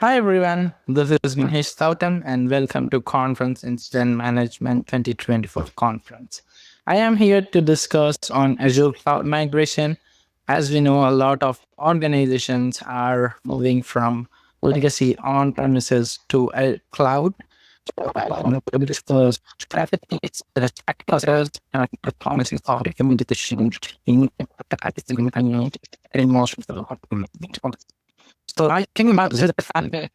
Hi everyone, this is Mahesh Thoutam and welcome to Conference Incident Management 2024 conference. I am here to discuss on Azure cloud migration. As we know, a lot of organizations are moving from legacy on-premises to a cloud. Discuss strategies, practices, and promises of implementation in most of the so I think about this and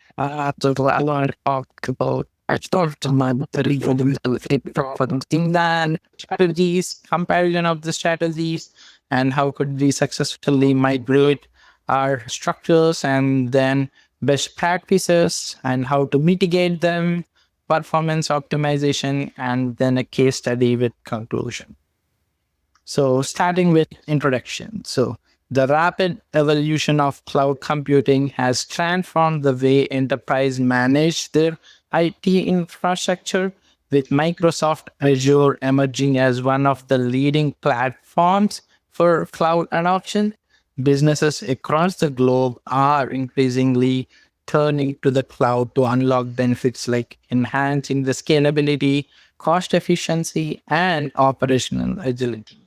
so I learned about I started my study for the team then strategies, comparison of the strategies, and how could we successfully migrate our structures and then best practices and how to mitigate them, performance optimization, and then a case study with conclusion. So, starting with introduction. So, the rapid evolution of cloud computing has transformed the way enterprise manage their IT infrastructure, with Microsoft Azure emerging as one of the leading platforms for cloud adoption. Businesses across the globe are increasingly turning to the cloud to unlock benefits like enhancing the scalability, cost efficiency, and operational agility.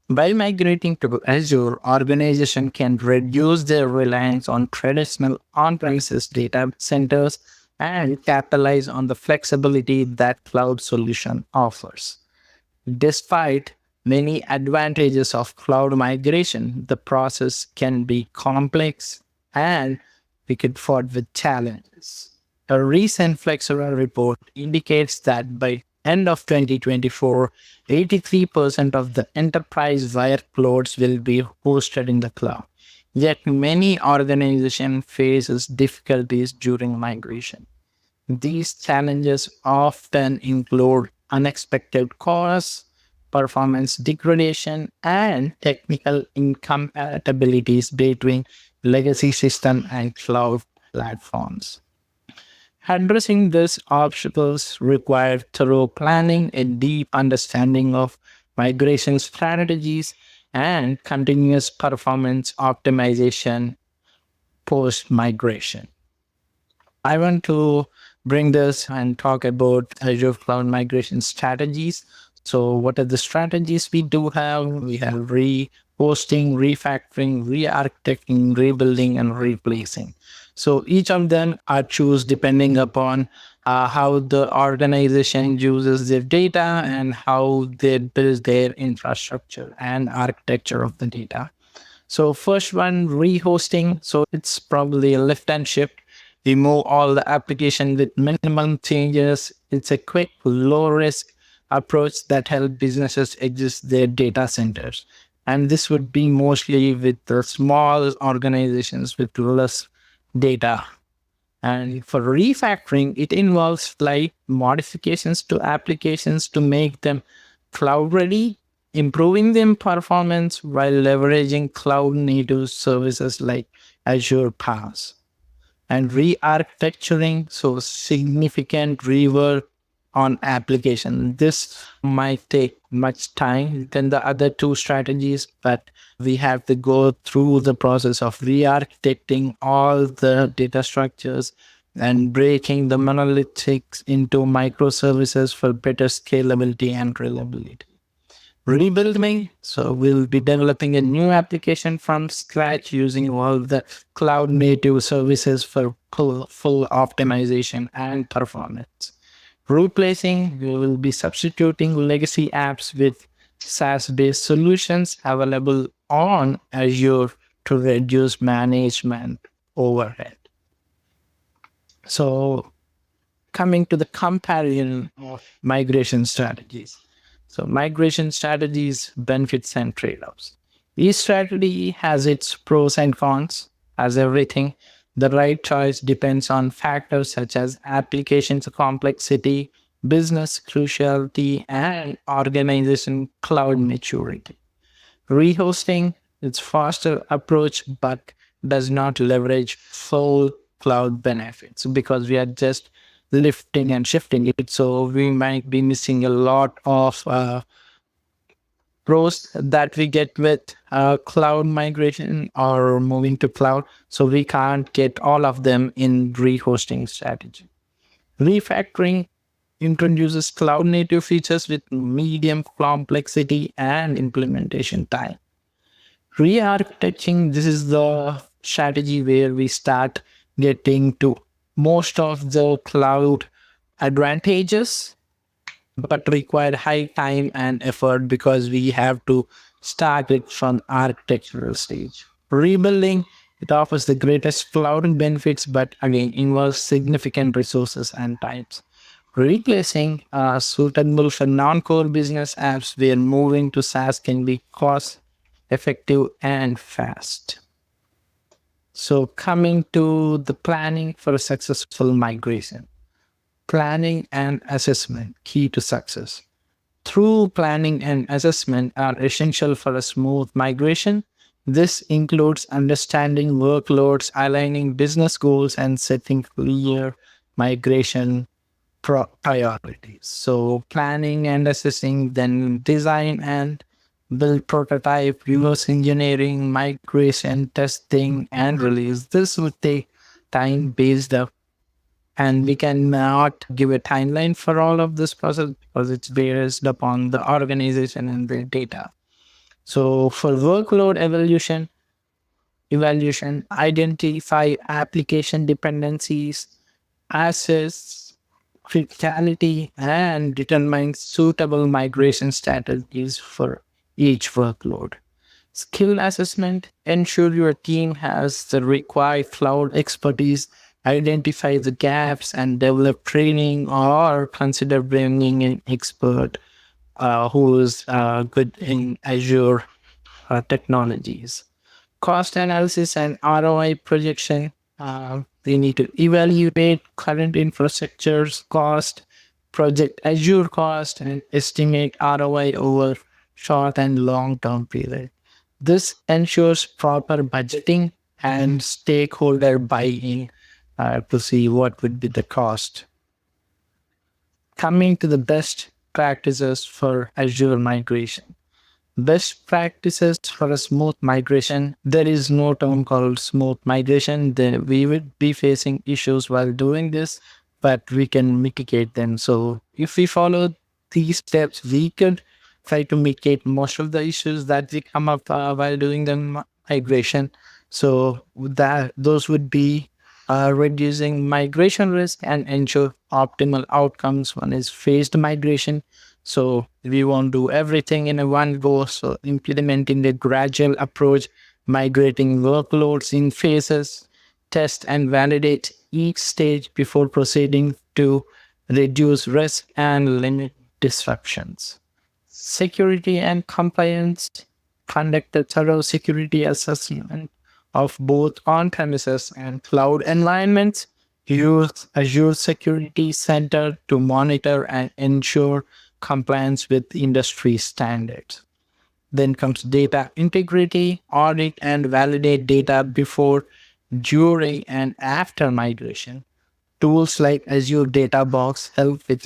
By migrating to Azure, organizations can reduce their reliance on traditional on-premises data centers and capitalize on the flexibility that cloud solution offers. Despite many advantages of cloud migration, the process can be complex and we could fought with challenges. A recent Flexera report indicates that by end of 2024, 83% of the enterprise workloads will be hosted in the cloud. Yet many organizations faces difficulties during migration. These challenges often include unexpected costs, performance degradation, and technical incompatibilities between legacy system and cloud platforms. Addressing these obstacles require thorough planning, a deep understanding of migration strategies, and continuous performance optimization post migration. I want to bring this and talk about Azure Cloud migration strategies. So, what are the strategies we do have? We have hosting, refactoring, re-architecting, rebuilding, and replacing. So, each of them are choose depending upon how the organization uses their data and how they build their infrastructure and architecture of the data. So first one, rehosting. So it's probably a lift and shift. We move all the application with minimum changes. It's a quick, low risk approach that help businesses exist their data centers. And this would be mostly with the small organizations with less data. And for refactoring, it involves like modifications to applications to make them cloud ready, improving them performance while leveraging cloud native services like Azure PaaS. And re-architecturing, so significant rework on application. This might take much time than the other two strategies, but we have to go through the process of re-architecting all the data structures and breaking the monolithics into microservices for better scalability and reliability. Rebuilding, so we'll be developing a new application from scratch using all the cloud native services for full optimization and performance. Replacing, we will be substituting legacy apps with SaaS-based solutions available on Azure to reduce management overhead. So coming to the comparison of migration strategies. So migration strategies, benefits and trade-offs. Each strategy has its pros and cons. As everything, the right choice depends on factors such as applications complexity, business cruciality, and organization cloud maturity. Rehosting, it's faster approach, but does not leverage full cloud benefits because we are just lifting and shifting it. So we might be missing a lot of pros that we get with cloud migration or moving to cloud. So we can't get all of them in rehosting strategy. Refactoring introduces cloud native features with medium complexity and implementation time. Re-architecting, this is the strategy where we start getting to most of the cloud advantages, but require high time and effort because we have to start it from architectural stage. Rebuilding, it offers the greatest cloud benefits, but again involves significant resources and times. Replacing suitable for non-core business apps where moving to SaaS can be cost effective and fast. So coming to the planning for a successful migration. Planning and assessment, key to success. Through planning and assessment are essential for a smooth migration. This includes understanding workloads, aligning business goals, and setting clear migration priorities. So, planning and assessing, then design and build prototype, reverse engineering, migration, testing, and release. This would take time based up, and we cannot give a timeline for all of this process because it's based upon the organization and the data. So for workload evaluation, identify application dependencies, assess criticality, and determine suitable migration strategies for each workload. Skill assessment, ensure your team has the required cloud expertise, identify the gaps, and develop training or consider bringing in expert who is good in Azure technologies. Cost analysis and ROI projection. They need to evaluate current infrastructure's cost, project Azure cost, and estimate ROI over short and long term period. This ensures proper budgeting and stakeholder buy-in to see what would be the cost. Coming to the best practices for Azure migration. Best practices for a smooth migration. There is no term called smooth migration. We would be facing issues while doing this, but we can mitigate them. So if we follow these steps, we could try to mitigate most of the issues that we come up while doing the migration. So that those would be reducing migration risk and ensure optimal outcomes. One is phased migration. So we won't do everything in a one go. So implementing the gradual approach, migrating workloads in phases, test and validate each stage before proceeding to reduce risk and limit disruptions. Security and compliance, conduct a thorough security assessment of both on-premises and cloud environments. Use Azure Security Center to monitor and ensure compliance with industry standards. Then comes data integrity, audit and validate data before, during, and after migration. Tools like Azure Data Box help with